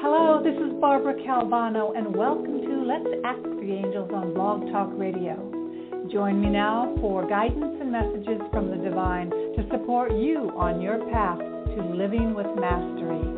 Hello, this is Barbara Calvano, and welcome to Let's Ask the Angels on Blog Talk Radio. Join me now for guidance and messages from the divine to support you on your path to living with mastery.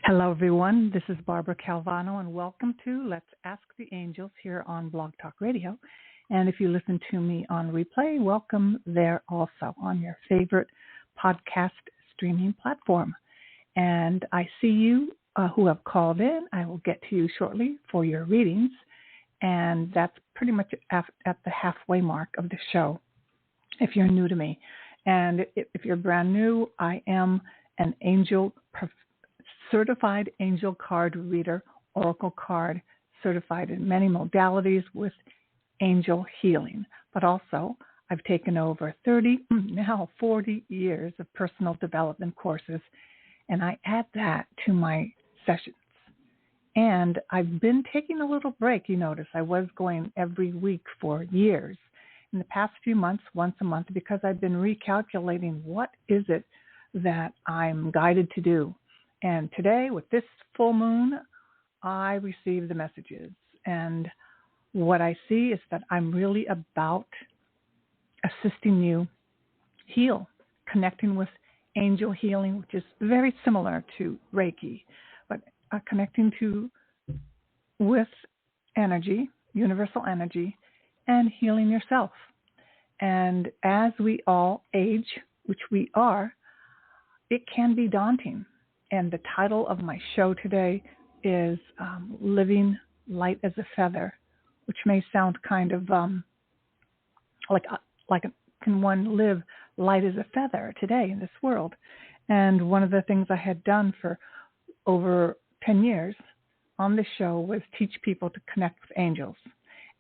Hello, everyone. This is Barbara Calvano, and welcome to Let's Ask the Angels here on Blog Talk Radio. And if you listen to me on replay, welcome there also on your favorite podcast streaming platform. And I see you who have called in. I will get to you shortly for your readings. And that's pretty much at the halfway mark of the show, if you're new to me. And if you're brand new, I am an certified angel card reader, oracle card, certified in many modalities with angel healing. But also, I've taken over 40 years of personal development courses, and I add that to my sessions. And I've been taking a little break. You notice I was going every week for years. In the past few months, once a month, because I've been recalculating what is it that I'm guided to do. And today, with this full moon, I receive the messages. And what I see is that I'm really about assisting you heal, connecting with angel healing, which is very similar to Reiki, but connecting with energy, universal energy, and healing yourself. And as we all age, which we are, it can be daunting. And the title of my show today is Living Light as a Feather, which may sound kind of like can one live light as a feather today in this world? And one of the things I had done for over 10 years on this show was teach people to connect with angels.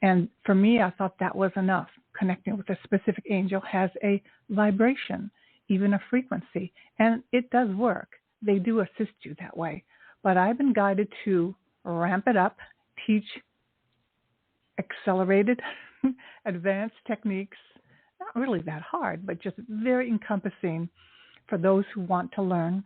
And for me, I thought that was enough. Connecting with a specific angel has a vibration, even a frequency, and it does work. They do assist you that way. But I've been guided to ramp it up, teach accelerated, advanced techniques, not really that hard, but just very encompassing for those who want to learn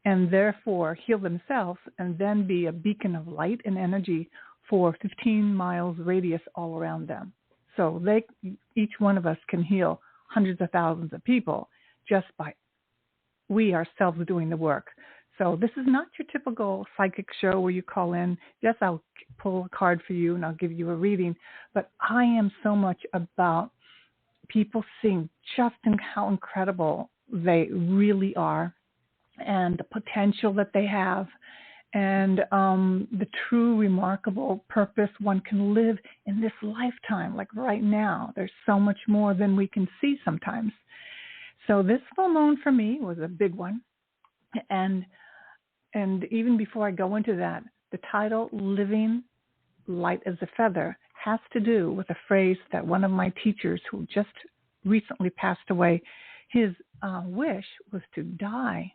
and therefore heal themselves and then be a beacon of light and energy for 15 miles radius all around them. So each one of us can heal hundreds of thousands of people just by we ourselves doing the work. So this is not your typical psychic show where you call in. Yes, I'll pull a card for you and I'll give you a reading. But I am so much about people seeing just how incredible they really are and the potential that they have and the true remarkable purpose one can live in this lifetime. Like right now, there's so much more than we can see sometimes. So this full moon for me was a big one. And even before I go into that, the title, Living Light as a Feather, has to do with a phrase that one of my teachers who just recently passed away, his wish was to die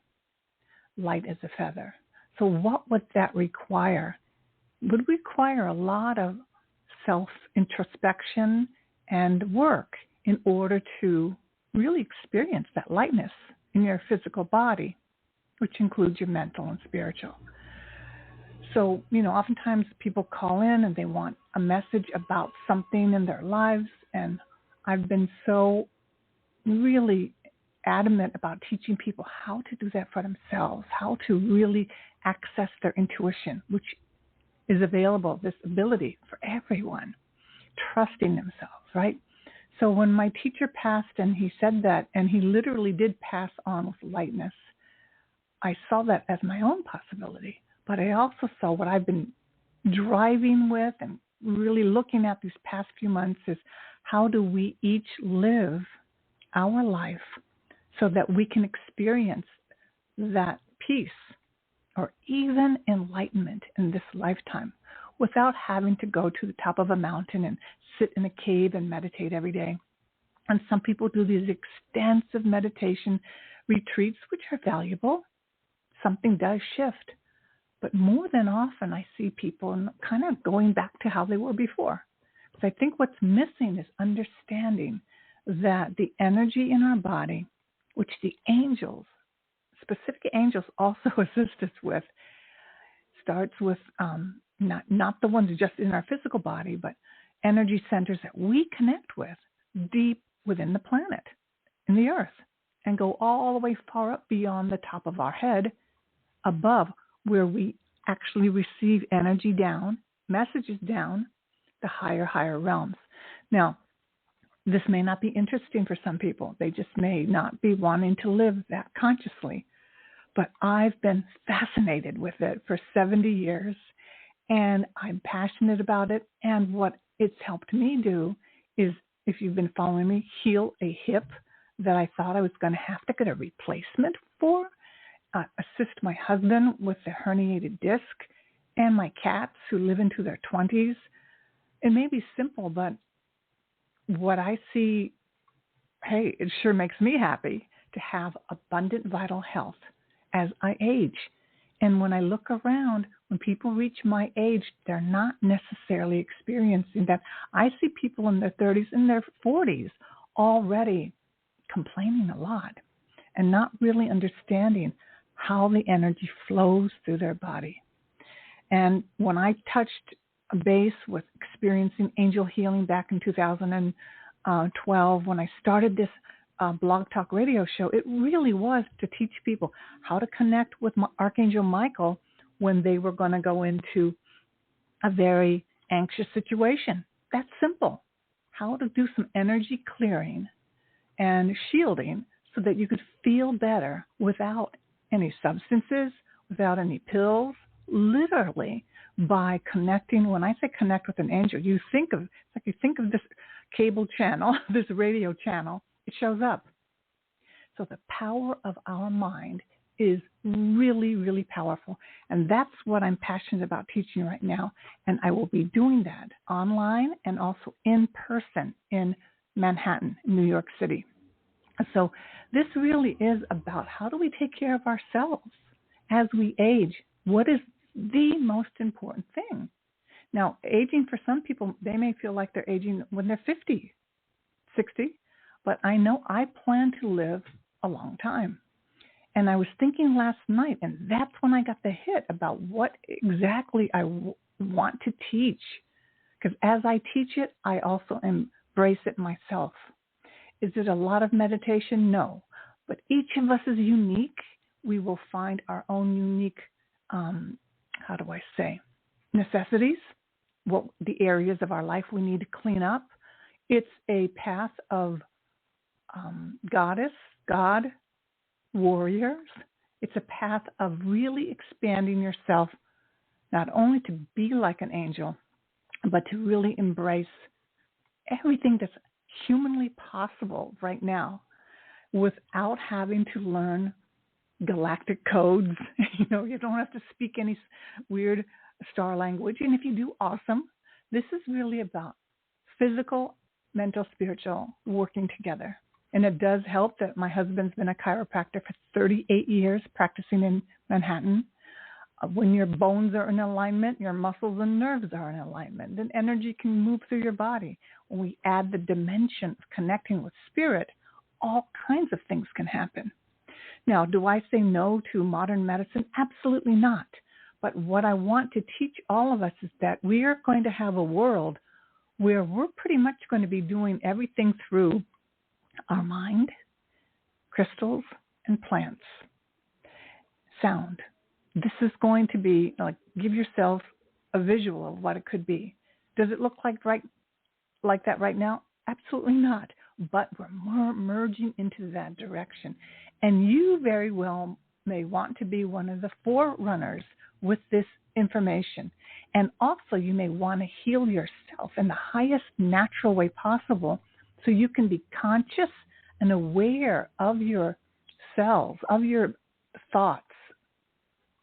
light as a feather. So what would that require? It would require a lot of self-introspection and work in order to really experience that lightness in your physical body, which includes your mental and spiritual. So, oftentimes people call in and they want a message about something in their lives, and I've been so really adamant about teaching people how to do that for themselves, how to really access their intuition, which is available, this ability for everyone, trusting themselves, right? So when my teacher passed and he said that, and he literally did pass on with lightness, I saw that as my own possibility. But I also saw what I've been driving with and really looking at these past few months is how do we each live our life so that we can experience that peace or even enlightenment in this lifetime without having to go to the top of a mountain and sit in a cave and meditate every day. And some people do these extensive meditation retreats, which are valuable. Something does shift. But more than often, I see people kind of going back to how they were before. Because I think what's missing is understanding that the energy in our body, which the angels, specific angels also assist us with, starts with not the ones just in our physical body, but energy centers that we connect with deep within the planet, in the earth, and go all the way far up beyond the top of our head, above where we actually receive energy down, messages down, the higher realms. Now, this may not be interesting for some people. They just may not be wanting to live that consciously. But I've been fascinated with it for 70 years, and I'm passionate about it. And what it's helped me do is, if you've been following me, heal a hip that I thought I was going to have to get a replacement for, assist my husband with the herniated disc, and my cats who live into their 20s. It may be simple, but what I see, hey, it sure makes me happy to have abundant vital health as I age. And when I look around, when people reach my age, they're not necessarily experiencing that. I see people in their 30s and their 40s already complaining a lot and not really understanding how the energy flows through their body. And when I touched a base with experiencing angel healing back in 2012, when I started this Blog Talk radio show, it really was to teach people how to connect with Archangel Michael when they were going to go into a very anxious situation. That's simple. How to do some energy clearing and shielding so that you could feel better without any substances, without any pills, literally by connecting. When I say connect with an angel, you think of this cable channel, this radio channel, it shows up. So the power of our mind is really, really powerful. And that's what I'm passionate about teaching right now. And I will be doing that online and also in person in Manhattan, New York City. So this really is about how do we take care of ourselves as we age? What is the most important thing? Now, aging for some people, they may feel like they're aging when they're 50, 60, but I know I plan to live a long time. And I was thinking last night, and that's when I got the hit about what exactly I want to teach. Because as I teach it, I also embrace it myself. Is it a lot of meditation? No. But each of us is unique. We will find our own unique, necessities, what the areas of our life we need to clean up. It's a path of God, warriors. It's a path of really expanding yourself, not only to be like an angel, but to really embrace everything that's humanly possible right now without having to learn galactic codes. You don't have to speak any weird star language. And if you do, awesome. This is really about physical, mental, spiritual working together. And it does help that my husband's been a chiropractor for 38 years practicing in Manhattan. When your bones are in alignment, your muscles and nerves are in alignment, then energy can move through your body. When we add the dimension of connecting with spirit, all kinds of things can happen. Now, do I say no to modern medicine? Absolutely not. But what I want to teach all of us is that we are going to have a world where we're pretty much going to be doing everything through our mind, crystals, and plants. Sound. This is going to be like, give yourself a visual of what it could be. Does it look like that right now? Absolutely not. But we're merging into that direction. And you very well may want to be one of the forerunners with this information. And also you may want to heal yourself in the highest natural way possible so you can be conscious and aware of your cells, of your thoughts.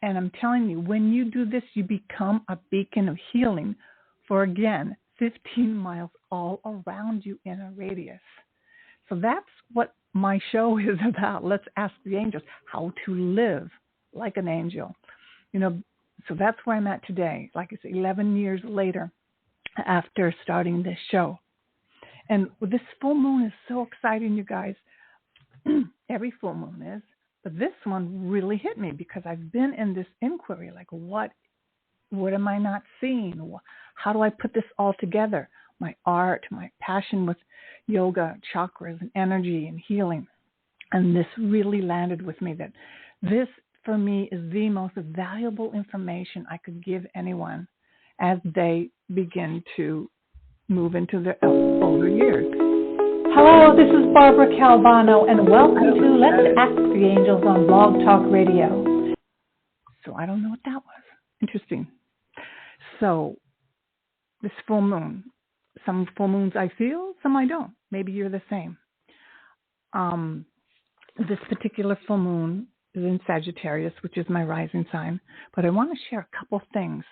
And I'm telling you, when you do this, you become a beacon of healing for, again, 15 miles all around you in a radius. So that's what my show is about. Let's ask the angels how to live like an angel. So that's where I'm at today. Like I said, 11 years later after starting this show. And this full moon is so exciting, you guys. Every full moon is. But this one really hit me because I've been in this inquiry, like what am I not seeing? How do I put this all together? My art, my passion with yoga, chakras, and energy and healing. And this really landed with me that this, for me, is the most valuable information I could give anyone as they begin to move into their older years. Hello, this is Barbara Calvano, and welcome to Let's Ask the Angels on Blog Talk Radio. So I don't know what that was. Interesting. So this full moon, some full moons I feel, some I don't. Maybe you're the same. This particular full moon is in Sagittarius, which is my rising sign. But I want to share a couple things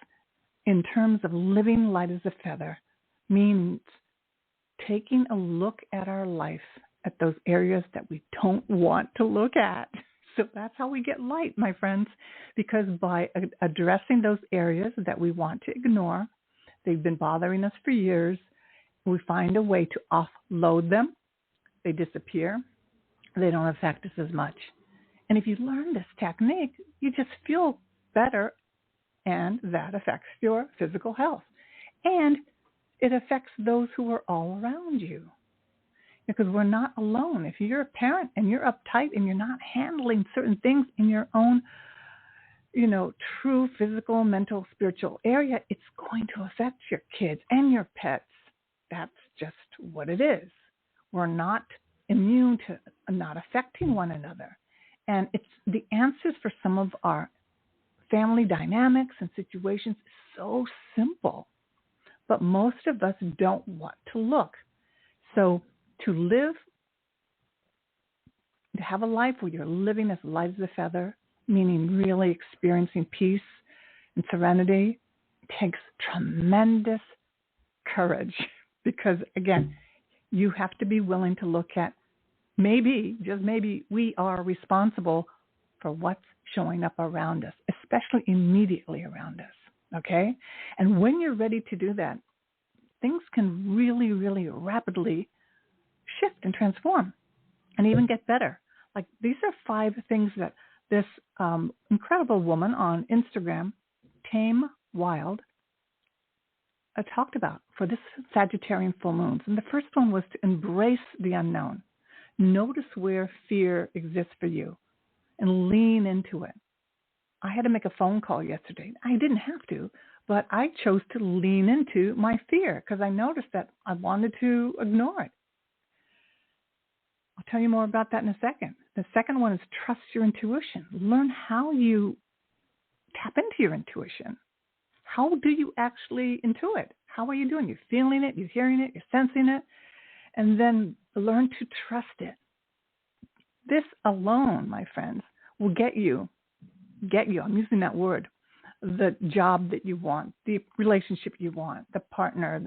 in terms of living light as a feather. Means taking a look at our life, at those areas that we don't want to look at. So that's how we get light, my friends, because by addressing those areas that we want to ignore, they've been bothering us for years, we find a way to offload them. They disappear. They don't affect us as much. And if you learn this technique, you just feel better, and that affects your physical health. And it affects those who are all around you, because we're not alone. If you're a parent and you're uptight and you're not handling certain things in your own, true physical, mental, spiritual area, it's going to affect your kids and your pets. That's just what it is. We're not immune to not affecting one another. And it's the answers for some of our family dynamics and situations is so simple. But most of us don't want to look. So to have a life where you're living as light as a feather, meaning really experiencing peace and serenity, takes tremendous courage. Because, again, you have to be willing to look at maybe, just maybe, we are responsible for what's showing up around us, especially immediately around us. Okay? And when you're ready to do that, things can really, really rapidly shift and transform and even get better. Like, these are 5 things that this incredible woman on Instagram, Tame Wild, talked about for this Sagittarian full moons. And the first one was to embrace the unknown. Notice where fear exists for you and lean into it. I had to make a phone call yesterday. I didn't have to, but I chose to lean into my fear because I noticed that I wanted to ignore it. I'll tell you more about that in a second. The second one is trust your intuition. Learn how you tap into your intuition. How do you actually intuit? How are you doing? You're feeling it, you're hearing it, you're sensing it, and then learn to trust it. This alone, my friends, will get you, I'm using that word, the job that you want, the relationship you want, the partner,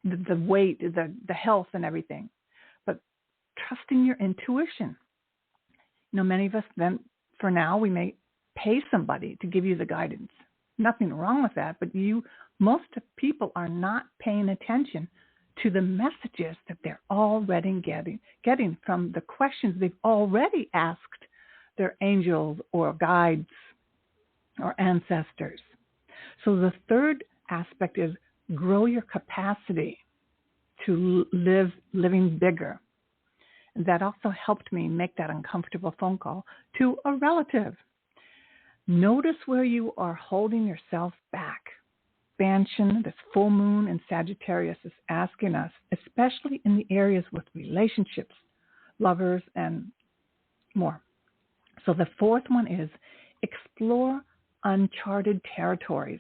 the weight, the health and everything. But trusting your intuition. Many of us then, for now, we may pay somebody to give you the guidance. Nothing wrong with that, but most people are not paying attention to the messages that they're already getting from the questions they've already asked their angels or guides or ancestors. So the third aspect is grow your capacity to living bigger. And that also helped me make that uncomfortable phone call to a relative. Notice where you are holding yourself back. Expansion, this full moon in Sagittarius is asking us, especially in the areas with relationships, lovers, and more. So the fourth one is explore uncharted territories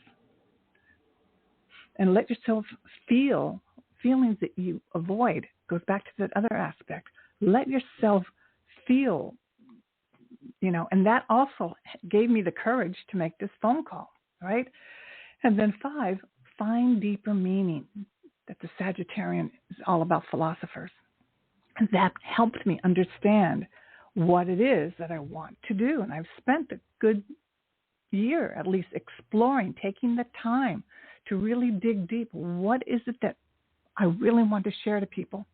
and let yourself feel feelings that you avoid. Goes back to that other aspect. Let yourself feel, and that also gave me the courage to make this phone call, right? And then 5, find deeper meaning. That the Sagittarian is all about philosophers. that helped me understand what it is that I want to do. And I've spent a good year at least exploring, taking the time to really dig deep. What is it that I really want to share to people?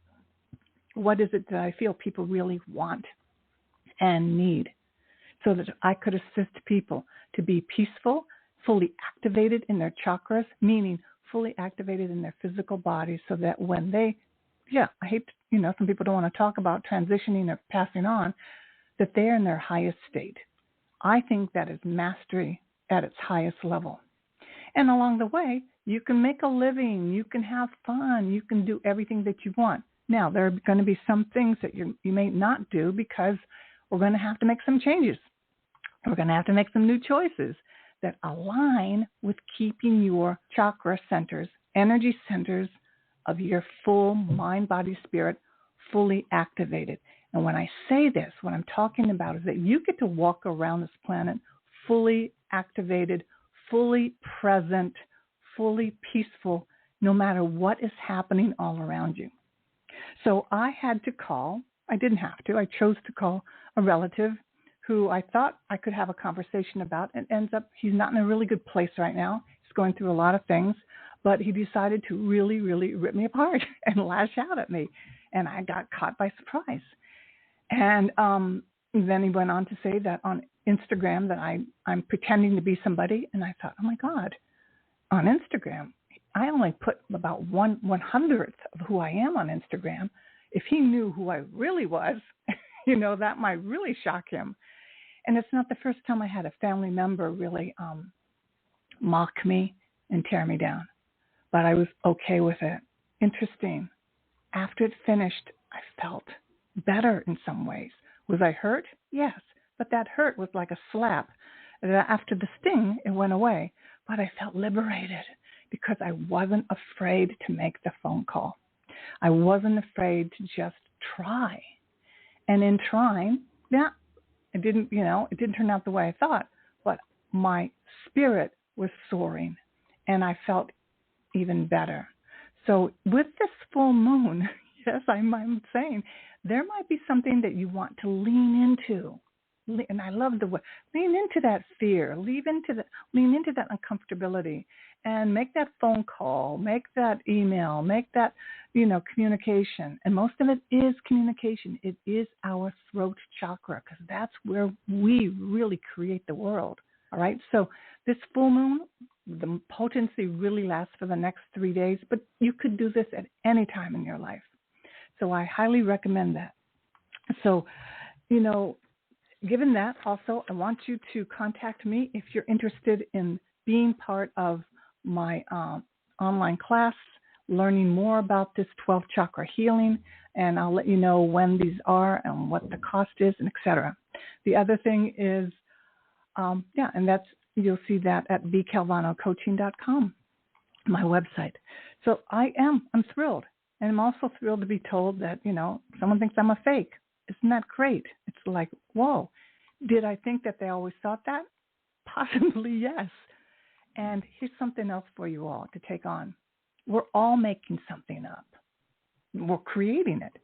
What is it that I feel people really want and need, so that I could assist people to be peaceful, fully activated in their chakras, meaning fully activated in their physical bodies, so that when they, I hate, some people don't want to talk about transitioning or passing on, that they're in their highest state. I think that is mastery at its highest level. And along the way, you can make a living, you can have fun, you can do everything that you want. Now, there are going to be some things that you may not do, because we're going to have to make some changes. We're going to have to make some new choices that align with keeping your chakra centers, energy centers of your full mind, body, spirit fully activated. And when I say this, what I'm talking about is that you get to walk around this planet fully activated, fully present, fully peaceful, no matter what is happening all around you. So I had to call. I didn't have to. I chose to call a relative who I thought I could have a conversation about, and ends up he's not in a really good place right now. He's going through a lot of things, but he decided to really, really rip me apart and lash out at me, and I got caught by surprise. And then he went on to say that on Instagram that I'm pretending to be somebody, and I thought, oh my God, on Instagram, I only put about 1/100th of who I am on Instagram. If he knew who I really was, that might really shock him. And it's not the first time I had a family member really mock me and tear me down, but I was okay with it. Interesting. After it finished, I felt better in some ways. Was I hurt? Yes, but that hurt was like a slap. After the sting, it went away, but I felt liberated because I wasn't afraid to make the phone call. I wasn't afraid to just try. And in trying, it didn't turn out the way I thought, but my spirit was soaring and I felt even better. So with this full moon, yes, I'm saying there might be something that you want to lean into. And I love the way, lean into that fear, lean into that uncomfortability, and make that phone call, make that email, make that, communication. And most of it is communication. It is our throat chakra, because that's where we really create the world. All right. So this full moon, the potency really lasts for the next 3 days, but you could do this at any time in your life. So I highly recommend that. So, given that, also, I want you to contact me if you're interested in being part of my online class, learning more about this 12 chakra healing, and I'll let you know when these are and what the cost is, and etc. The other thing is, and that's, you'll see that at bcalvanocoaching.com, my website. So I'm thrilled. And I'm also thrilled to be told that, someone thinks I'm a fake. Isn't that great? It's like, whoa, did I think that they always thought that? Possibly, yes. And here's something else for you all to take on. We're all making something up. We're creating it.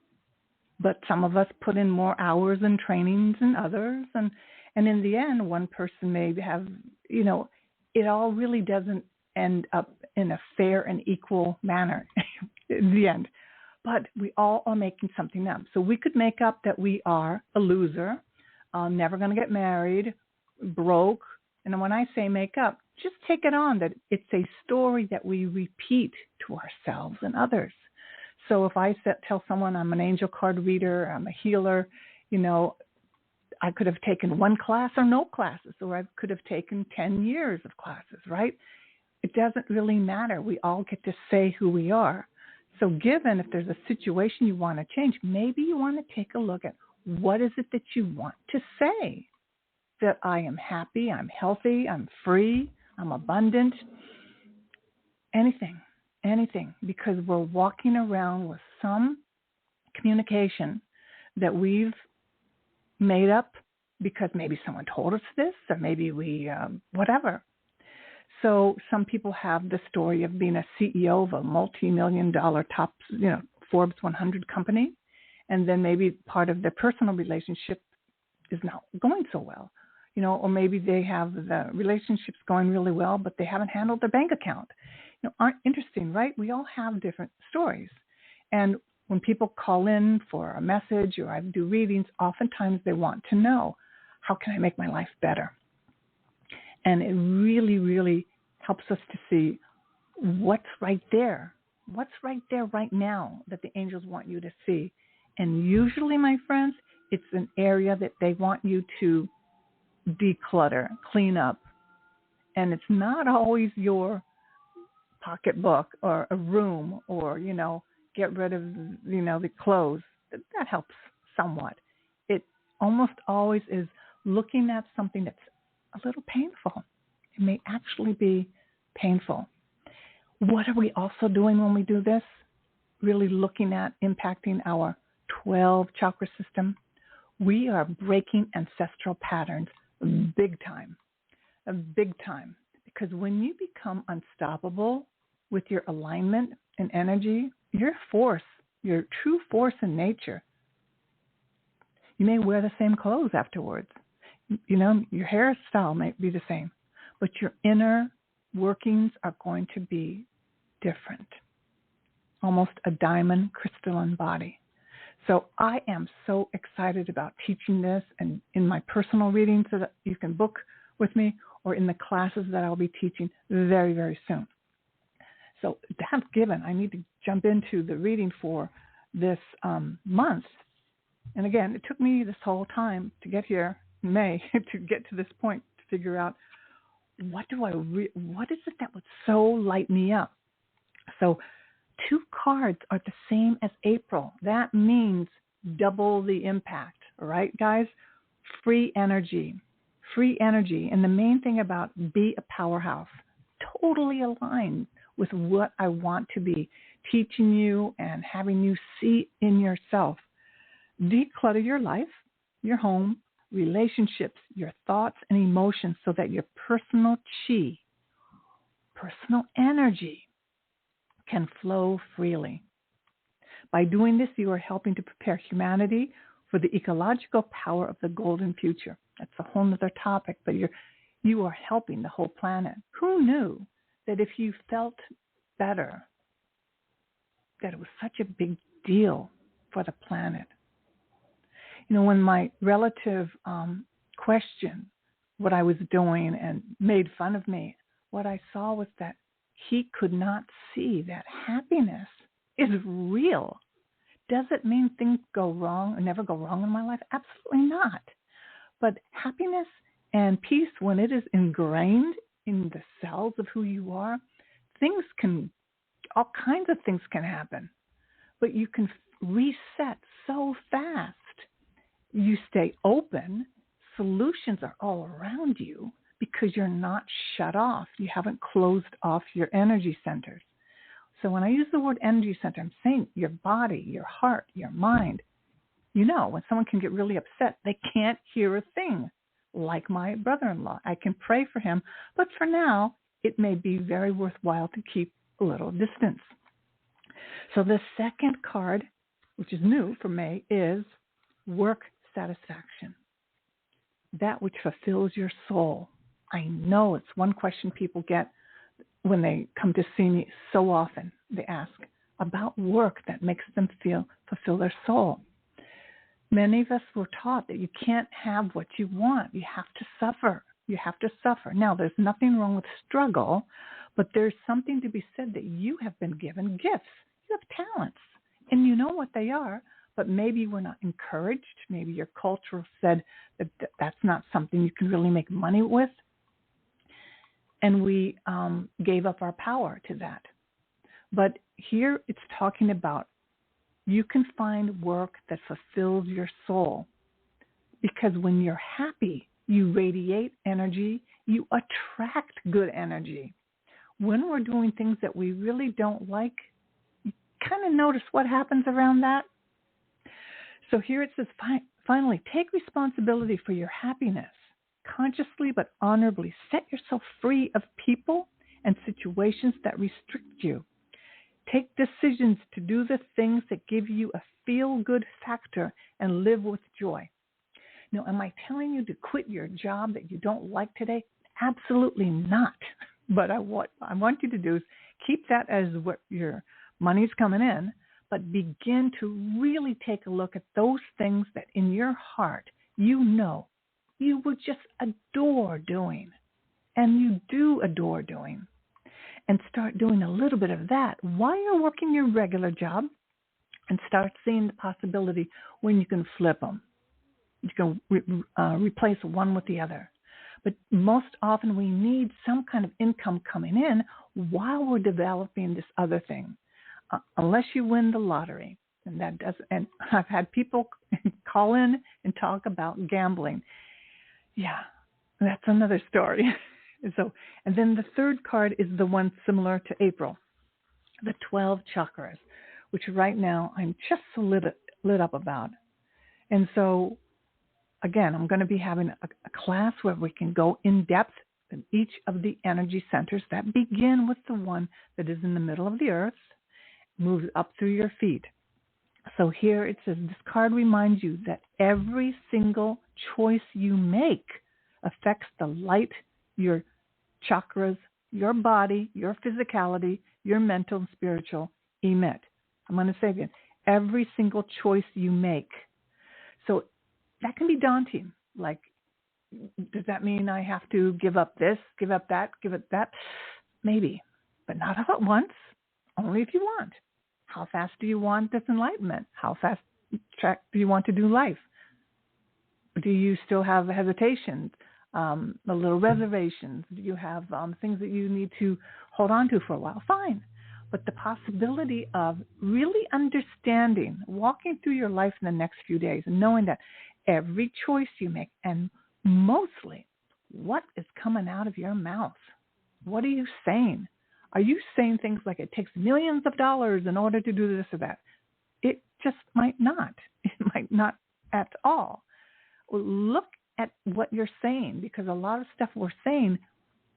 But some of us put in more hours and trainings than others. And in the end, one person may have, it all really doesn't end up in a fair and equal manner in the end. But we all are making something up. So we could make up that we are a loser, never going to get married, broke. And when I say make up, just take it on that it's a story that we repeat to ourselves and others. So if I tell someone I'm an angel card reader, I'm a healer, I could have taken one class or no classes, or I could have taken 10 years of classes, right? It doesn't really matter. We all get to say who we are. So given if there's a situation you want to change, maybe you want to take a look at what is it that you want to say. That I am happy, I'm healthy, I'm free, I'm abundant. Anything, because we're walking around with some communication that we've made up because maybe someone told us this, or maybe we, whatever. So some people have the story of being a CEO of a multi-million-dollar top, Forbes 100 company, And then maybe part of their personal relationship is not going so well, or maybe they have the relationships going really well, but they haven't handled their bank account. Aren't interesting, right? We all have different stories. And when people call in for a message or I do readings, oftentimes they want to know, how can I make my life better? And it really, really helps us to see what's right there right now that the angels want you to see. And usually, my friends, it's an area that they want you to declutter, clean up. And it's not always your pocketbook or a room or, get rid of, the clothes. That helps somewhat. It almost always is looking at something that's a little painful. It may actually be painful. What are we also doing when we do this? Really looking at impacting our 12 chakra system. We are breaking ancestral patterns big time, because when you become unstoppable with your alignment and energy, your force, your true force in nature, you may wear the same clothes afterwards. Your hairstyle might be the same, but your inner workings are going to be different, almost a diamond crystalline body. So I am so excited about teaching this, and in my personal readings that you can book with me, or in the classes that I'll be teaching very, very soon. So that's given. I need to jump into the reading for this month. And again, it took me this whole time to get here in May to get to this point to figure out what is it that would so light me up. So 2 cards are the same as April. That means double the impact, all right, guys? Free energy. And the main thing about be a powerhouse, totally aligned with what I want to be teaching you and having you see in yourself. Declutter your life, your home, relationships, your thoughts and emotions so that your personal chi, personal energy, can flow freely. By doing this, you are helping to prepare humanity for the ecological power of the golden future. That's a whole other topic, but you are helping the whole planet. Who knew that if you felt better, that it was such a big deal for the planet? When my relative questioned what I was doing and made fun of me, what I saw was that he could not see that happiness is real. Does it mean things go wrong or never go wrong in my life? Absolutely not. But happiness and peace, when it is ingrained in the cells of who you are, all kinds of things can happen. But you can reset so fast. You stay open. Solutions are all around you because you're not shut off. You haven't closed off your energy centers. So when I use the word energy center, I'm saying your body, your heart, your mind. When someone can get really upset, they can't hear a thing. Like my brother-in-law. I can pray for him, but for now, it may be very worthwhile to keep a little distance. So the second card, which is new for May, is work satisfaction. That which fulfills your soul. I know it's one question people get when they come to see me so often. They ask about work that makes them fulfill their soul. Many of us were taught that you can't have what you want. You have to suffer. Now, there's nothing wrong with struggle, but there's something to be said that you have been given gifts. You have talents, and you know what they are, but maybe we're not encouraged. Maybe your culture said that that's not something you can really make money with, and we gave up our power to that. But here it's talking about you can find work that fulfills your soul, because when you're happy, you radiate energy, you attract good energy. When we're doing things that we really don't like, you kind of notice what happens around that. So here it says, finally, take responsibility for your happiness. Consciously but honorably set yourself free of people and situations that restrict you. Take decisions to do the things that give you a feel-good factor and live with joy. Now, am I telling you to quit your job that you don't like today? Absolutely not. But what I want you to do is keep that as what your money's coming in, but begin to really take a look at those things that in your heart you know you would just adore doing, and you do adore doing, and start doing a little bit of that while you're working your regular job, and start seeing the possibility when you can flip them. You can replace one with the other. But most often we need some kind of income coming in while we're developing this other thing, unless you win the lottery. And that does. And I've had people call in and talk about gambling. Yeah, that's another story. And then the third card is the one similar to April, the 12 chakras, which right now I'm just so lit up about. And so, again, I'm going to be having a class where we can go in depth in each of the energy centers that begin with the one that is in the middle of the earth, moves up through your feet. So here it says, this card reminds you that every single choice you make affects the light, your chakras, your body, your physicality, your mental and spiritual emit. I'm going to say again, every single choice you make. So that can be daunting. Like, does that mean I have to give up this, give up that, give up that? Maybe, but not all at once, only if you want. How fast do you want this enlightenment? How fast track do you want to do life? Do you still have hesitations, a little reservations? Do you have things that you need to hold on to for a while? Fine. But the possibility of really understanding, walking through your life in the next few days and knowing that every choice you make, and mostly what is coming out of your mouth, what are you saying? Are you saying things like it takes millions of dollars in order to do this or that? It just might not. It might not at all. Look at what you're saying, because a lot of stuff we're saying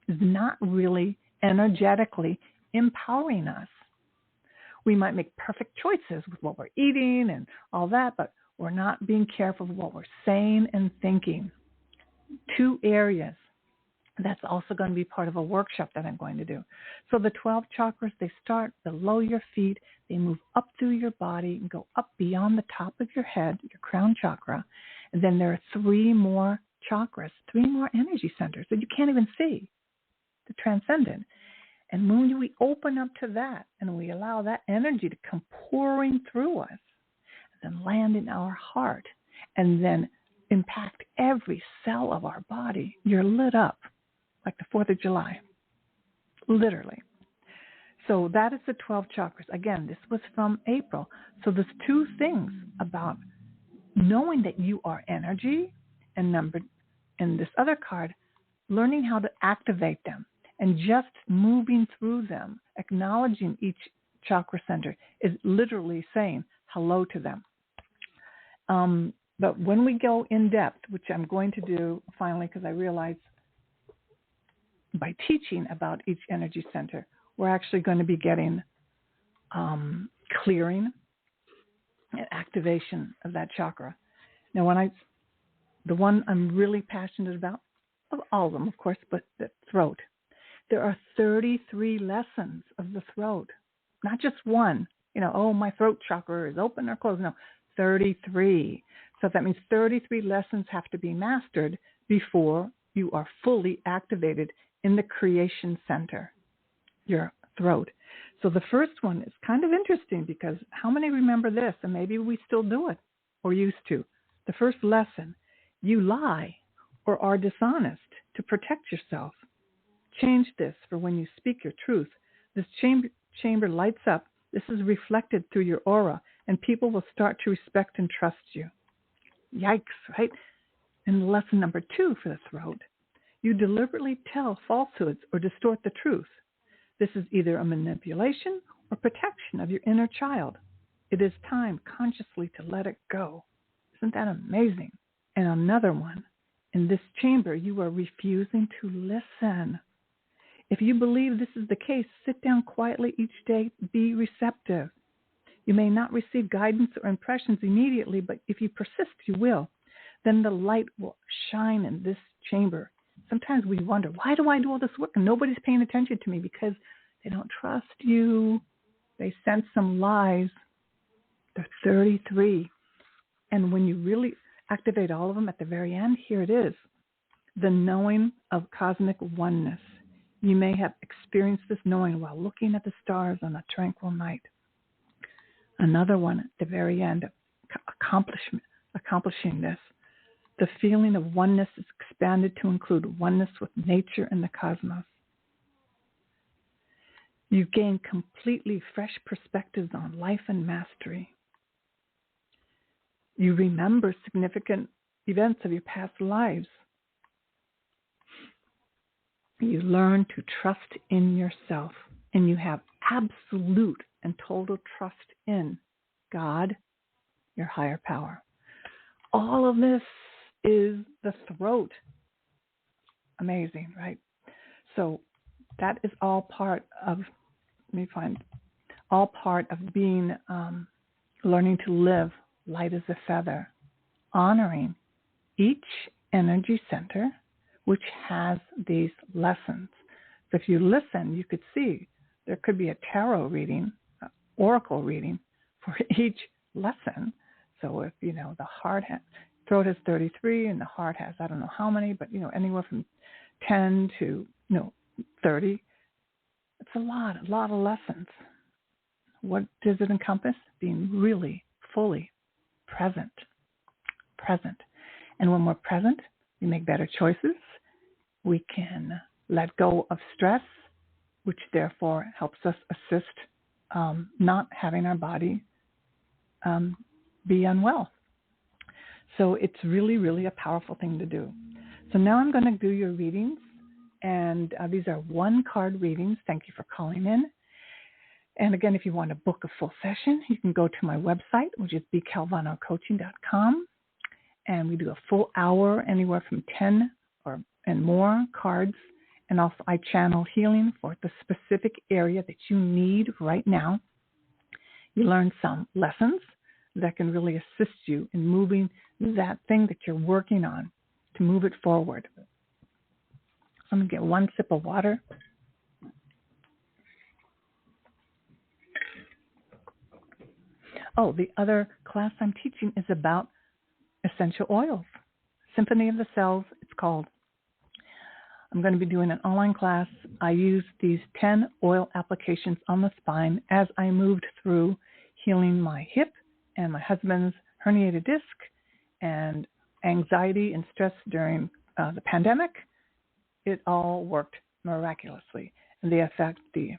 is not really energetically empowering us. We might make perfect choices with what we're eating and all that, but we're not being careful of what we're saying and thinking. 2 areas. That's also going to be part of a workshop that I'm going to do. So the 12 chakras, they start below your feet. They move up through your body and go up beyond the top of your head, your crown chakra. And then there are 3 more chakras, 3 more energy centers that you can't even see, the transcendent. And when we open up to that and we allow that energy to come pouring through us, and then land in our heart, and then impact every cell of our body, you're lit up like the 4th of July, literally. So that is the 12 chakras. Again, this was from April. So there's 2 things about knowing that you are energy, and this other card, learning how to activate them. And just moving through them, acknowledging each chakra center is literally saying hello to them. But when we go in depth, which I'm going to do finally, because I realize by teaching about each energy center, we're actually going to be getting clearing and activation of that chakra. Now, the one I'm really passionate about, of all of them, of course, but the throat. There are 33 lessons of the throat, not just one. My throat chakra is open or closed. No, 33. So that means 33 lessons have to be mastered before you are fully activated in the creation center, your throat. So the first one is kind of interesting, because how many remember this? And maybe we still do it or used to. The first lesson, you lie or are dishonest to protect yourself. Change this for when you speak your truth. This chamber lights up. This is reflected through your aura, and people will start to respect and trust you. Yikes, right? And lesson number 2 for the throat, you deliberately tell falsehoods or distort the truth. This is either a manipulation or protection of your inner child. It is time consciously to let it go. Isn't that amazing? And another one, in this chamber, you are refusing to listen. If you believe this is the case, sit down quietly each day. Be receptive. You may not receive guidance or impressions immediately, but if you persist, you will. Then the light will shine in this chamber. Sometimes we wonder, why do I do all this work and nobody's paying attention to me? Because they don't trust you. They sense some lies. They're 33. And when you really activate all of them at the very end, here it is, the knowing of cosmic oneness. You may have experienced this knowing while looking at the stars on a tranquil night. Another one at the very end, accomplishing this. The feeling of oneness is expanded to include oneness with nature and the cosmos. You gain completely fresh perspectives on life and mastery. You remember significant events of your past lives. You learn to trust in yourself, and you have absolute and total trust in God, your higher power. All of this is the throat. Amazing, right? So that is all part of, all part of being, learning to live light as a feather, honoring each energy center which has these lessons. So if you listen, you could see there could be a tarot reading, oracle reading for each lesson. So if, the throat has 33 and the heart has, I don't know how many, but, anywhere from 10 to, 30. It's a lot of lessons. What does it encompass? Being really fully present. And when we're present, we make better choices. We can let go of stress, which therefore helps us assist not having our body be unwell. So it's really, really a powerful thing to do. So now I'm going to do your readings, and these are one-card readings. Thank you for calling in. And again, if you want to book a full session, you can go to my website, which is bcalvanocoaching.com, and we do a full hour, anywhere from 10 and more cards. And also I channel healing for the specific area that you need right now. You learn some lessons that can really assist you in moving that thing that you're working on to move it forward. So I'm going to get one sip of water. Oh, the other class I'm teaching is about essential oils. Symphony of the Cells, it's called. I'm going to be doing an online class. I used these 10 oil applications on the spine as I moved through healing my hip and my husband's herniated disc and anxiety and stress during the pandemic. It all worked miraculously. And they affect the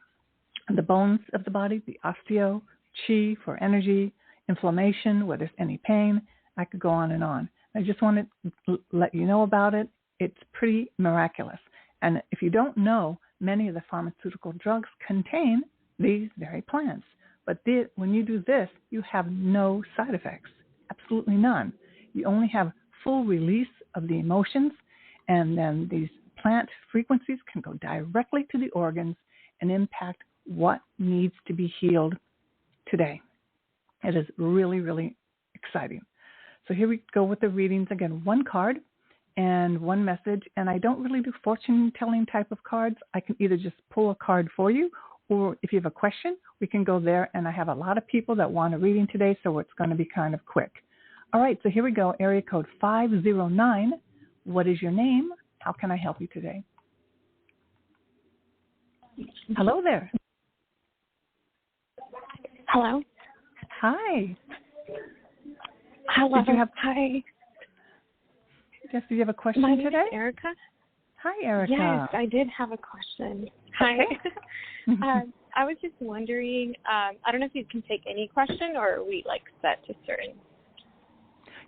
bones of the body, the osteo, chi for energy, inflammation, where there's any pain. I could go on and on. I just wanted to let you know about it. It's pretty miraculous. And if you don't know, many of the pharmaceutical drugs contain these very plants. But when you do this, you have no side effects, absolutely none. You only have full release of the emotions, and then these plant frequencies can go directly to the organs and impact what needs to be healed today. It is really, really exciting. So here we go with the readings. Again, one card and one message. And I don't really do fortune-telling type of cards. I can either just pull a card for you, or if you have a question, we can go there. And I have a lot of people that want a reading today, so it's going to be kind of quick. All right, so here we go. Area code 509. What is your name? How can I help you today? Hello there. Hello. Hi. Hello. Hi. Yes, do you have a question My today? name is Erica. Hi, Erica. Yes, I did have a question. Hi. I was just wondering, I don't know if you can take any question, or are we set to certain?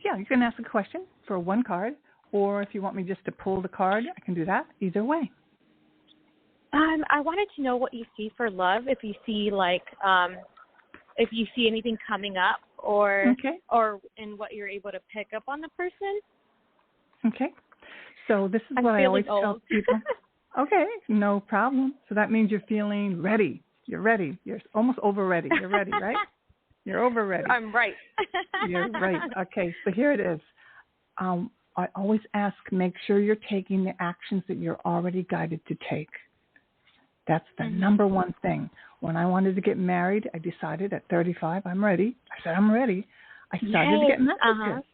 Yeah, you can ask a question for one card, or if you want me just to pull the card, I can do that. Either way. I wanted to know what you see for love, if you see if you see anything coming up, or in what you're able to pick up on the person. Okay. So this is what I always tell people. Okay, no problem. So that means you're feeling ready. You're ready. You're almost over ready. You're ready, right? You're over ready. I'm right. You're right. Okay, so here it is. I always ask, make sure you're taking the actions that you're already guided to take. That's the number one thing. When I wanted to get married, I decided at 35, I'm ready. I said, I'm ready. I started to get messages.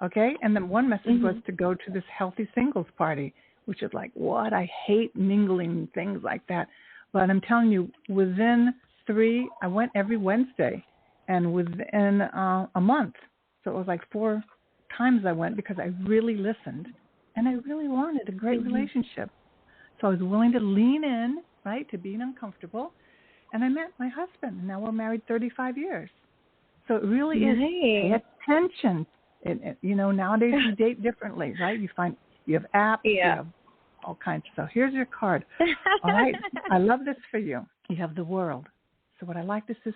Okay? And then one message was to go to this healthy singles party, which is like, what? I hate mingling, things like that. But I'm telling you, within 3, I went every Wednesday, and within a month. So it was like 4 times I went because I really listened, and I really wanted a great relationship. So I was willing to lean in, right, to being uncomfortable. And I met my husband, and now we're married 35 years. So it really is pay attention. Nowadays you date differently, right? You have apps, you have all kinds. So here's your card. All right, I love this for you. You have the world. So what I like this is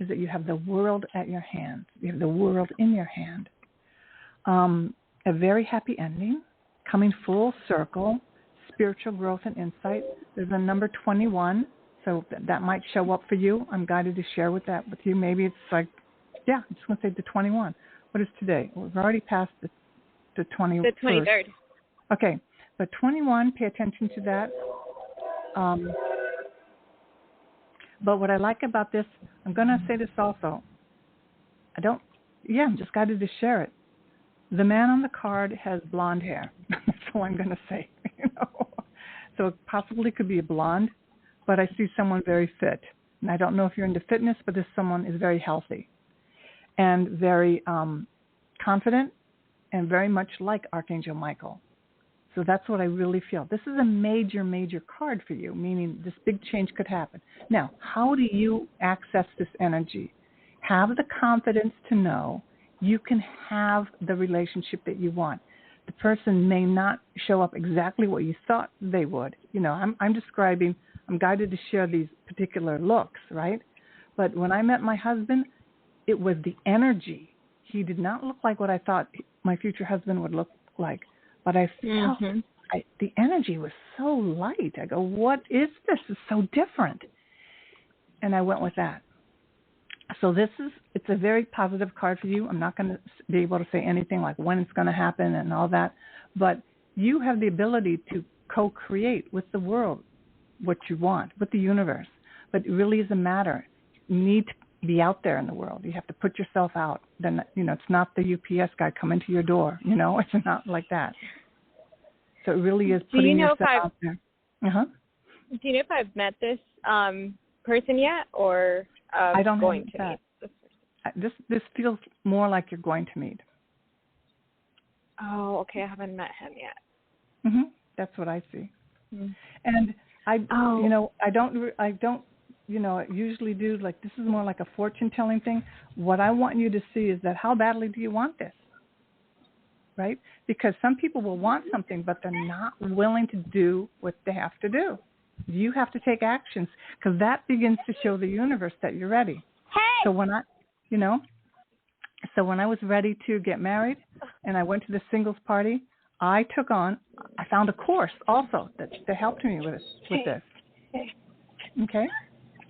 that you have the world at your hand. You have the world in your hand. A very happy ending, coming full circle, spiritual growth and insight. There's a number 21, so that might show up for you. I'm guided to share with you. Maybe it's like, I'm just going to say the 21. What is today? We've already passed the 21st. The 23rd. Okay, but 21, pay attention to that. But what I like about this, I'm going to say this also. I'm just guided to share it. The man on the card has blonde hair. That's all I'm going to say. So it possibly could be a blonde, but I see someone very fit. And I don't know if you're into fitness, but this someone is very healthy and very confident and very much like Archangel Michael. So that's what I really feel. This is a major, major card for you, meaning this big change could happen. Now, how do you access this energy? Have the confidence to know you can have the relationship that you want. The person may not show up exactly what you thought they would. I'm guided to share these particular looks, right? But when I met my husband, it was the energy. He did not look like what I thought my future husband would look like. But I felt the energy was so light. I go, what is this? It's so different. And I went with that. So it's a very positive card for you. I'm not going to be able to say anything like when it's going to happen and all that. But you have the ability to co-create with the world what you want, with the universe. But it really is a matter. You need to be out there in the world. You have to put yourself out. Then, it's not the UPS guy coming to your door. It's not like that. So it really is putting yourself out there. Uh-huh. Do you know if I've met this person yet, or I don't going to meet this person? This feels more like you're going to meet. Oh, okay. I haven't met him yet. Mhm. That's what I see. And I don't usually do, like, this is more like a fortune telling thing. What I want you to see is that how badly do you want this? Right? Because some people will want something, but they're not willing to do what they have to do. You have to take actions, because that begins to show the universe that you're ready. Hey! So when I was ready to get married and I went to the singles party, I found a course also that helped me with this. Okay?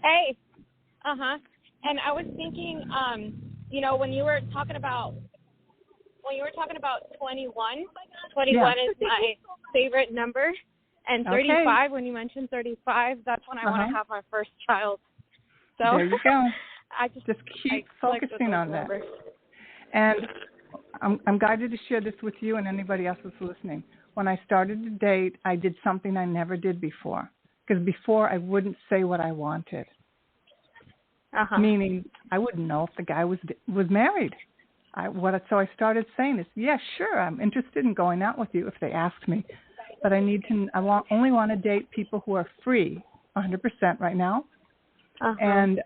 Hey. Uh-huh. And I was thinking, when you were talking about 21 is my favorite number. And 35, when you mentioned 35, that's when I want to have my first child. So there you go. I just keep focusing on that. And I'm guided to share this with you and anybody else who's listening. When I started to date, I did something I never did before. Because before, I wouldn't say what I wanted. Meaning, I wouldn't know if the guy was married. So I started saying is, yeah, sure, I'm interested in going out with you if they asked me. But I only want to date people who are free 100% right now. And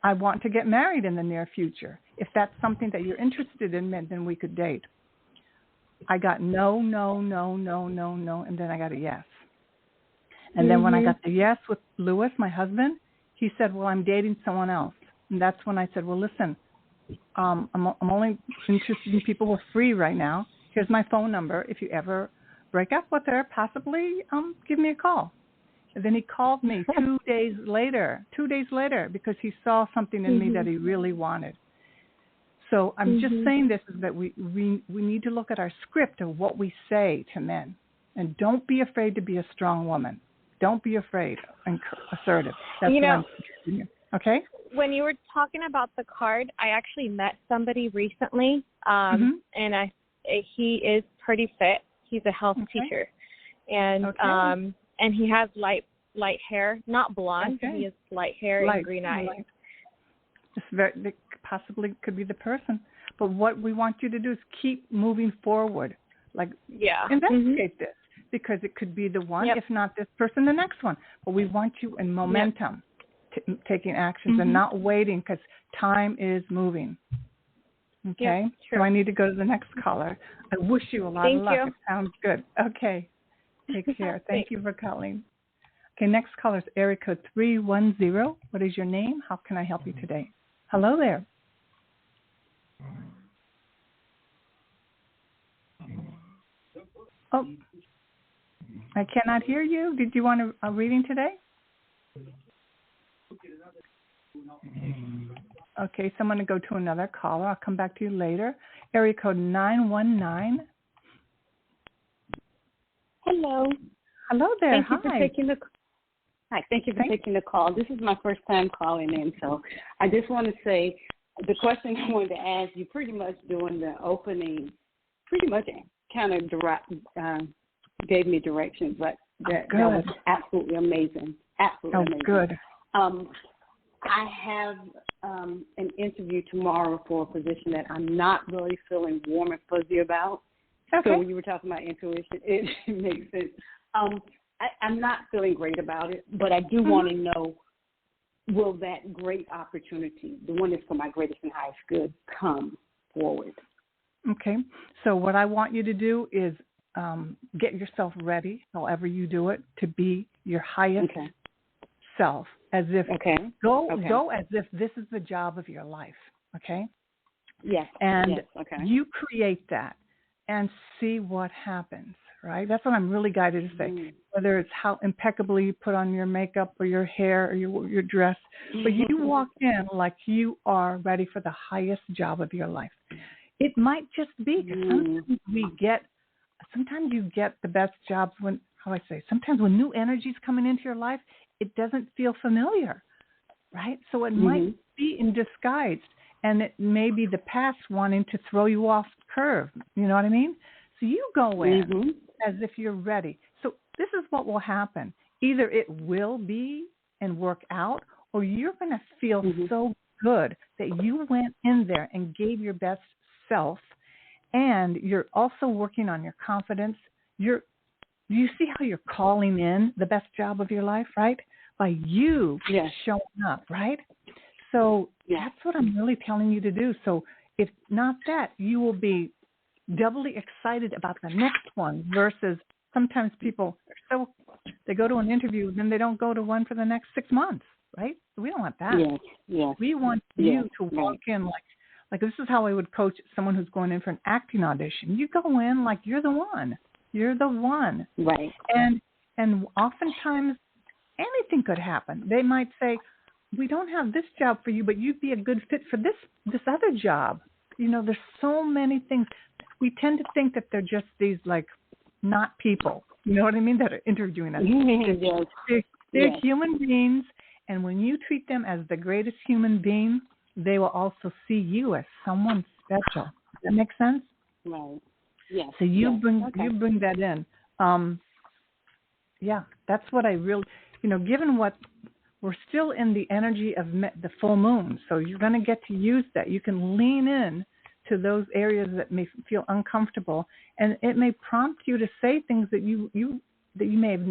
I want to get married in the near future. If that's something that you're interested in, then we could date. I got no, and then I got a yes. And then when I got the yes with Louis, my husband, he said, well, I'm dating someone else. And that's when I said, well, listen, I'm only interested in people who are free right now. Here's my phone number. If you ever break up with her, possibly give me a call. And then he called me 2 days later, because he saw something in me that he really wanted. So I'm just saying this is that we need to look at our script of what we say to men. And don't be afraid to be a strong woman. Don't be afraid and assertive. That's what I'm teaching you. Okay? When you were talking about the card, I actually met somebody recently, and he is pretty fit. He's a health teacher. And he has light hair, not blonde. He has light hair and green eyes. It possibly could be the person. But what we want you to do is keep moving forward. Investigate this, because it could be the one, if not this person, the next one. But we want you in momentum, taking actions and not waiting, because time is moving. Okay? So I need to go to the next caller. I wish you a lot of luck. It sounds good. Okay. Take care. Thank you for calling. Okay, next caller is area code 310. What is your name? How can I help you today? Hello there. Oh, I cannot hear you. Did you want a reading today? Okay, so I'm going to go to another caller. I'll come back to you later. Area code 919. Hello. Hello there. Thank you for taking the call. This is my first time calling in, so I just want to say the question I wanted to ask you, pretty much during the opening, pretty much kind of gave me directions, but that was absolutely amazing. Absolutely amazing. Good. I have an interview tomorrow for a position that I'm not really feeling warm and fuzzy about. Okay. So when you were talking about intuition, it makes sense. I'm not feeling great about it, but I do want to know, will that great opportunity, the one that's for my greatest and highest good, come forward? Okay. So what I want you to do is get yourself ready, however you do it, to be your highest self, as if go as if this is the job of your life. Okay. Yes. And you create that and see what happens. Right? That's what I'm really guided to say. Whether it's how impeccably you put on your makeup or your hair or your dress, but you walk in like you are ready for the highest job of your life. It might just be because sometimes you get the best jobs when, sometimes when new energy is coming into your life, it doesn't feel familiar, right? So it might be in disguise, and it may be the past wanting to throw you off curve. You know what I mean? So you go in as if you're ready. So this is what will happen. Either it will be and work out, or you're going to feel so good that you went in there and gave your best self, and you're also working on your confidence. You see how you're calling in the best job of your life, right? By you showing up, right? So that's what I'm really telling you to do. So if not that, you will be doubly excited about the next one, versus sometimes people they go to an interview and then they don't go to one for the next 6 months, right? We don't want that. Yes. We want you to walk in like this is how I would coach someone who's going in for an acting audition. You go in like you're the one. You're the one. Right. And oftentimes anything could happen. They might say, we don't have this job for you, but you'd be a good fit for this other job. You know, there's so many things. We tend to think that they're just these, not people. You know what I mean? That are interviewing us. They're human beings, and when you treat them as the greatest human being, they will also see you as someone special. Does that make sense? Right. Yes. So you bring that in. That's what I really, given what we're still in the energy of the full moon, so you're going to get to use that. You can lean in to those areas that may feel uncomfortable, and it may prompt you to say things that you may have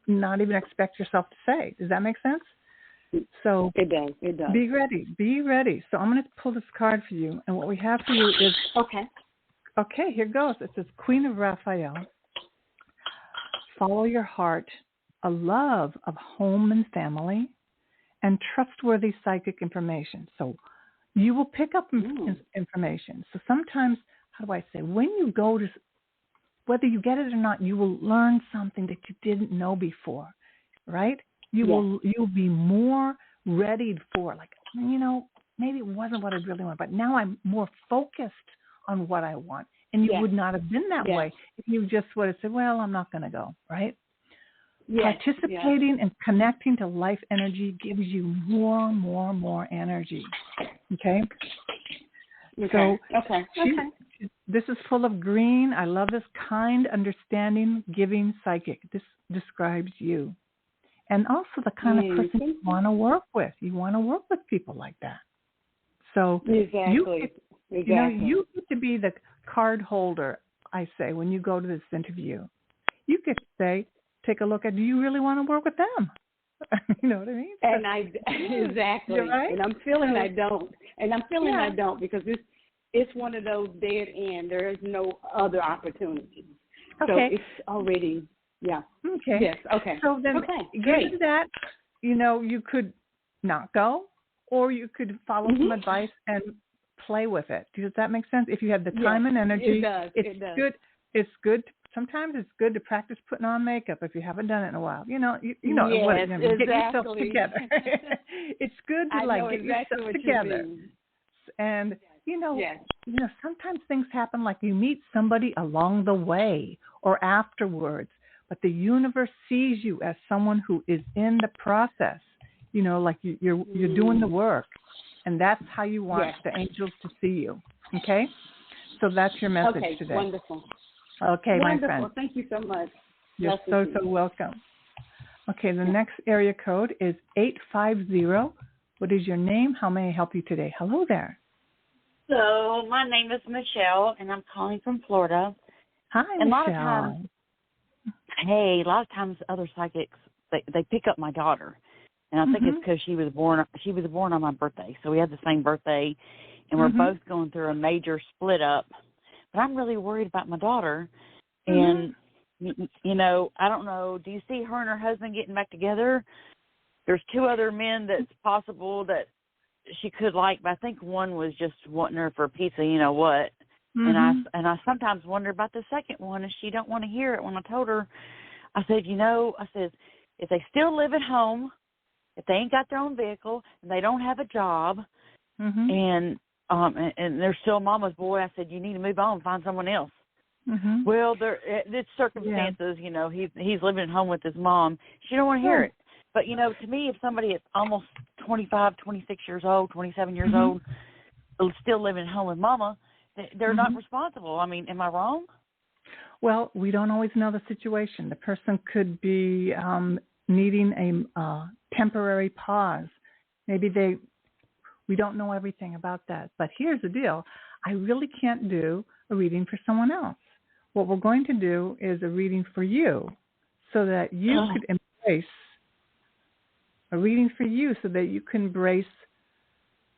not even expect yourself to say. Does that make sense? So it does. Be ready. So I'm going to pull this card for you, and what we have for you is okay. Here goes. It says Queen of Raphael. Follow your heart, a love of home and family, and trustworthy psychic information. So you will pick up information. So sometimes, when you go to whether you get it or not, you will learn something that you didn't know before, right? You'll be more readied for, like, maybe it wasn't what I really want, but now I'm more focused on what I want. And you would not have been that way if you just would have said, well, I'm not going to go, right? Participating and connecting to life energy gives you more energy, okay? So this is full of green. I love this kind, understanding, giving psychic. This describes you. And also the kind of person you want to work with. You want to work with people like that. So you get to be the card holder, I say, when you go to this interview. You get to say, take a look at, do you really want to work with them? You know what I mean? And exactly. Right? And I'm feeling I don't. And I'm feeling I don't, because it's one of those dead end. There is no other opportunity. Okay. So it's already, Okay. Yes, okay. So then, given that, you could not go, or you could follow some advice and play with it. Does that make sense? If you have the time and energy, it does. Good. It's good. Sometimes it's good to practice putting on makeup if you haven't done it in a while. Get yourself together. It's good to get yourself together. And sometimes things happen, like you meet somebody along the way or afterwards, but the universe sees you as someone who is in the process. Like you're doing the work, and that's how you want the angels to see you. Okay, so that's your message today. Wonderful. Okay, my friend. Wonderful. Thank you so much. You're so welcome. Okay, the next area code is 850. What is your name? How may I help you today? Hello there. So my name is Michelle, and I'm calling from Florida. Hi, and Michelle. A lot of times other psychics, they pick up my daughter. And I think it's because she was born on my birthday. So we had the same birthday, and we're both going through a major split up. But I'm really worried about my daughter. And, I don't know, do you see her and her husband getting back together? There's 2 other men that's possible that she could like, but I think one was just wanting her for a piece of what. And I sometimes wonder about the second one, and she don't want to hear it. When I told her, I said, if they still live at home, if they ain't got their own vehicle and they don't have a job, and they're still mama's boy, I said, you need to move on and find someone else. Well, it's circumstances, he's living at home with his mom. She don't want to hear it. But, to me, if somebody is almost 25, 26 years old, 27 years old, still living at home with mama, they're not responsible. I mean, am I wrong? Well, we don't always know the situation. The person could be needing a temporary pause. Maybe we don't know everything about that. But here's the deal. I really can't do a reading for someone else. What we're going to do is a reading for you, so that you could embrace a reading for you, so that you can embrace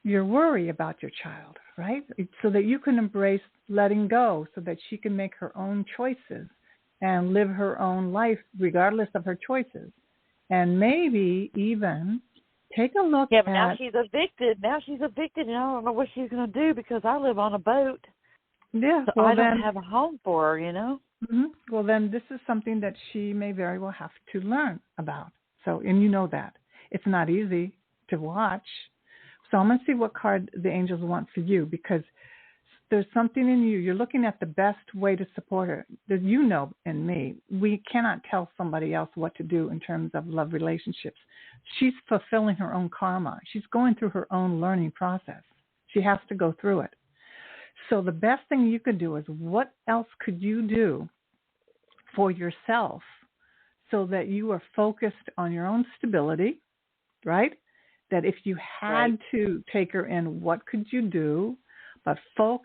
your worry about your child, right? So that you can embrace letting go, so that she can make her own choices and live her own life regardless of her choices. And maybe even take a look at... Yeah, but now she's evicted, and I don't know what she's going to do, because I live on a boat. Yeah. So I don't have a home for her, Well, then this is something that she may very well have to learn about. So, and that. It's not easy to watch. So I'm going to see what card the angels want for you, because there's something in you. You're looking at the best way to support her. In me, we cannot tell somebody else what to do in terms of love relationships. She's fulfilling her own karma. She's going through her own learning process. She has to go through it. So the best thing you could do is, what else could you do for yourself so that you are focused on your own stability, right? That if you had to take her in, what could you do? But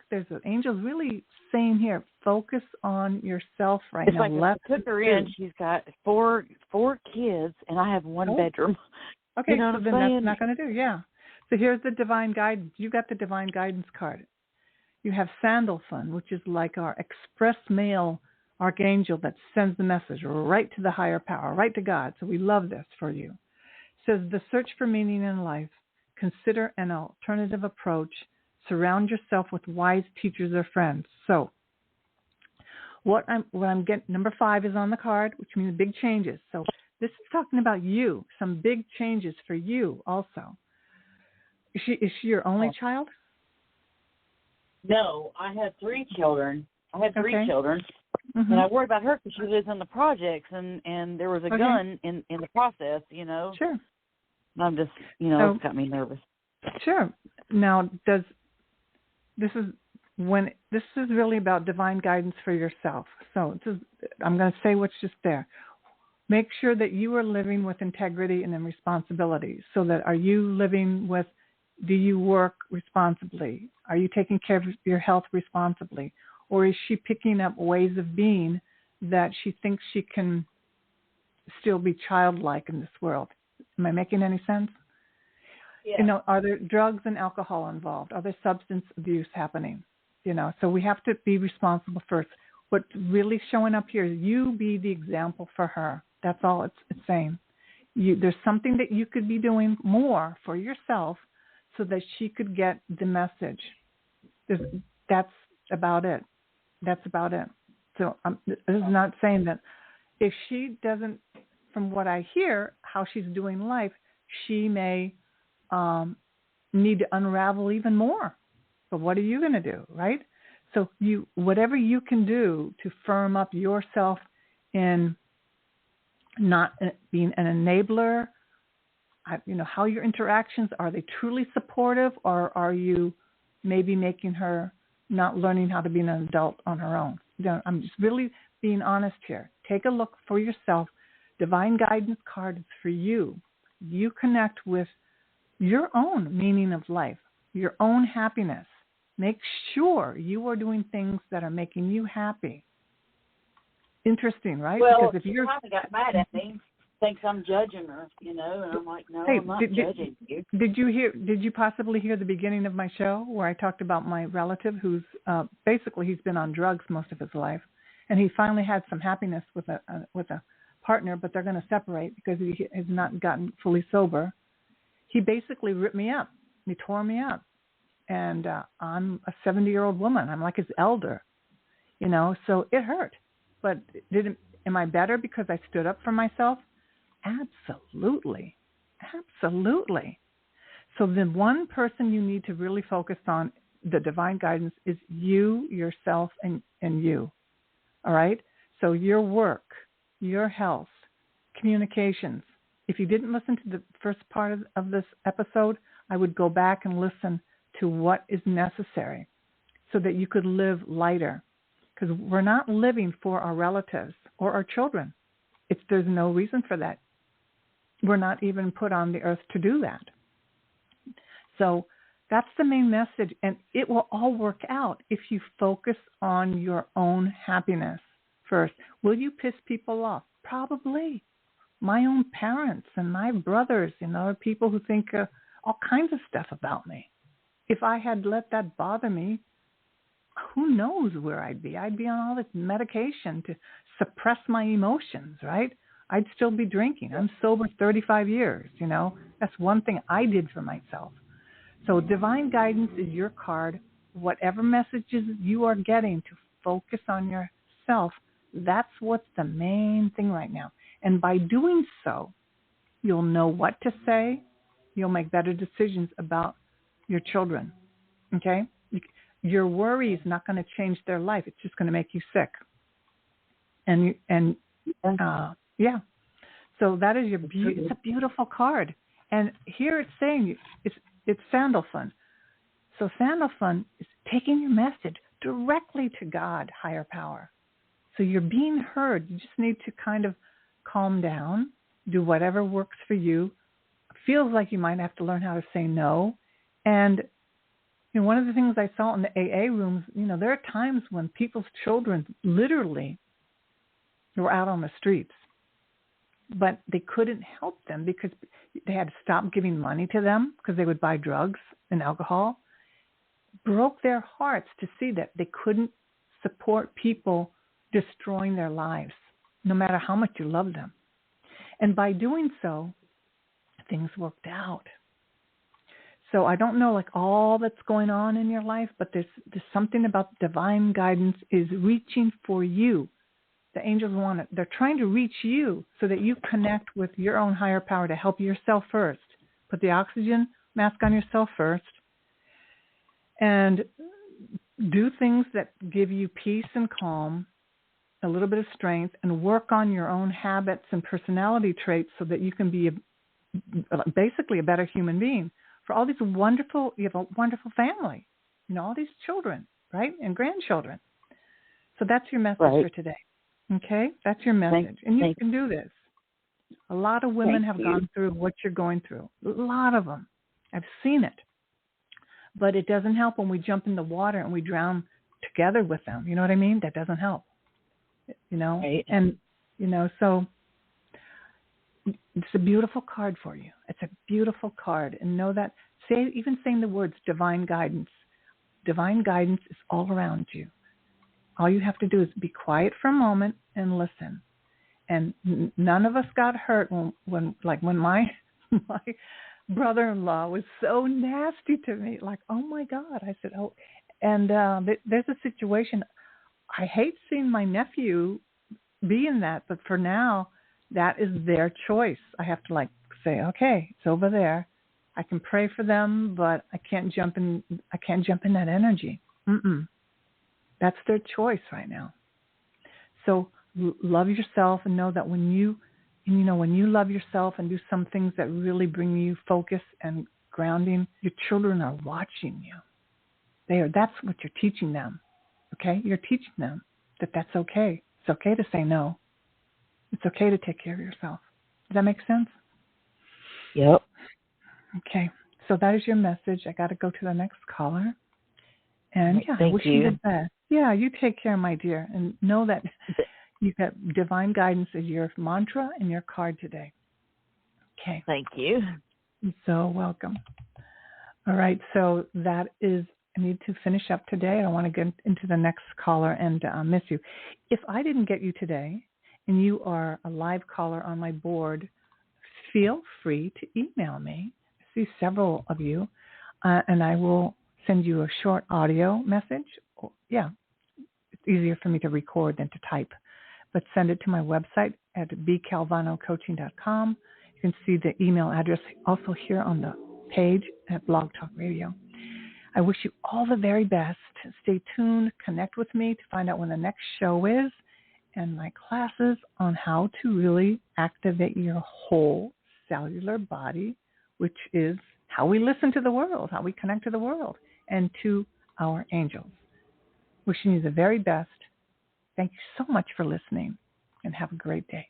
there's an angel's really saying here, focus on yourself right now. Like I took her in, she's got four kids, and I have one bedroom. Okay, so then that's not going to do, So here's the divine guidance. You got the divine guidance card. You have Sandalphon, which is like our express mail archangel that sends the message right to the higher power, right to God. So we love this for you. It says, the search for meaning in life. Consider an alternative approach. Surround yourself with wise teachers or friends. So what I'm getting, number 5 is on the card, which means big changes. So this is talking about you, some big changes for you also. Is she your only child? No, I have 3 children. I have 3 children, Mm-hmm. and I worry about her because she lives in the projects, and there was a gun in the process, you know. Sure. I'm just, you know, it's got me nervous. Sure. Now, this is really about divine guidance for yourself. So I'm going to say what's just there. Make sure that you are living with integrity and in responsibility. So that are you living with, do you work responsibly? Are you taking care of your health responsibly? Or is she picking up ways of being that she thinks she can still be childlike in this world? Am I making any sense? Yeah. You know, are there drugs and alcohol involved? Are there substance abuse happening? You know, so we have to be responsible first. What's really showing up here is you be the example for her. That's all it's saying. There's something that you could be doing more for yourself so that she could get the message. That's about it. That's about it. So this is not saying that if she doesn't, from what I hear, how she's doing life, she may need to unravel even more. But what are you going to do, right? So whatever you can do to firm up yourself in not being an enabler, you know, how your interactions, are they truly supportive, or are you maybe making her not learning how to be an adult on her own? You know, I'm just really being honest here. Take a look for yourself. Divine Guidance card is for you. You connect with your own meaning of life, your own happiness. Make sure you are doing things that are making you happy. Interesting, right? Well, because if she kind of got mad at me, thinks I'm judging her, you know, and I'm like, no, I'm not judging you. Did you possibly hear the beginning of my show where I talked about my relative who's basically he's been on drugs most of his life, and he finally had some happiness with a partner, but they're going to separate because he has not gotten fully sober. He basically ripped me up. He tore me up. And I'm a 70-year-old woman. I'm like his elder, you know, so it hurt. But am I better because I stood up for myself? Absolutely. Absolutely. So the one person you need to really focus on, the divine guidance, is you, yourself, and you. All right? So your work, your health, communications. If you didn't listen to the first part of this episode, I would go back and listen to what is necessary so that you could live lighter. Because we're not living for our relatives or our children. There's no reason for that. We're not even put on the earth to do that. So that's the main message, and it will all work out if you focus on your own happiness first. Will you piss people off? Probably. My own parents and my brothers, you know, people who think all kinds of stuff about me. If I had let that bother me, who knows where I'd be? I'd be on all this medication to suppress my emotions, right? I'd still be drinking. I'm sober 35 years, you know. That's one thing I did for myself. So divine guidance is your card. Whatever messages you are getting to focus on yourself, that's what's the main thing right now. And by doing so, you'll know what to say. You'll make better decisions about your children, okay? Your worry is not going to change their life. It's just going to make you sick. Yeah. So that is it's a beautiful card. And here it's saying it's Sandalphon. So Sandalphon is taking your message directly to God, higher power. So you're being heard. You just need to kind of calm down, do whatever works for you. Feels like you might have to learn how to say no. And you know, one of the things I saw in the AA rooms, you know, there are times when people's children literally were out on the streets, but they couldn't help them because they had to stop giving money to them because they would buy drugs and alcohol. Broke their hearts to see that they couldn't support people destroying their lives, no matter how much you love them. And by doing so, things worked out. So I don't know like all that's going on in your life, but there's something about divine guidance is reaching for you. The angels want it. They're trying to reach you so that you connect with your own higher power to help yourself first. Put the oxygen mask on yourself first and do things that give you peace and calm, a little bit of strength, and work on your own habits and personality traits so that you can be basically a better human being. For all these wonderful, you have a wonderful family, all these children, right, and grandchildren. So that's your message for today. Okay, that's your message, and you can do this. A lot of women have gone through what you're going through. A lot of them. I've seen it. But it doesn't help when we jump in the water and we drown together with them. You know what I mean? That doesn't help. Right. And, so it's a beautiful card for you. It's a beautiful card. And know that, even saying the words divine guidance. Divine guidance is all around you. All you have to do is be quiet for a moment and listen. And none of us got hurt when my brother-in-law was so nasty to me. Like, oh my God! I said, oh, and there's a situation. I hate seeing my nephew be in that, but for now, that is their choice. I have to say, okay, it's over there. I can pray for them, but I can't jump in. I can't jump in that energy. That's their choice right now. So love yourself and know that when you love yourself and do some things that really bring you focus and grounding, your children are watching you. That's what you're teaching them. Okay? You're teaching them that that's okay. It's okay to say no. It's okay to take care of yourself. Does that make sense? Yep. Okay. So that is your message. I got to go to the next caller. And I wish you the best. Yeah, you take care, my dear, and know that you've got divine guidance as your mantra and your card today. Okay. Thank you. You're so welcome. All right, so that is, I need to finish up today. I don't want to get into the next caller and miss you. If I didn't get you today and you are a live caller on my board, feel free to email me. I see several of you, and I will send you a short audio message. It's easier for me to record than to type. But send it to my website at bcalvanocoaching.com. You can see the email address also here on the page at Blog Talk Radio. I wish you all the very best. Stay tuned. Connect with me to find out when the next show is and my classes on how to really activate your whole cellular body, which is how we listen to the world, how we connect to the world and to our angels. Wishing you the very best. Thank you so much for listening, and have a great day.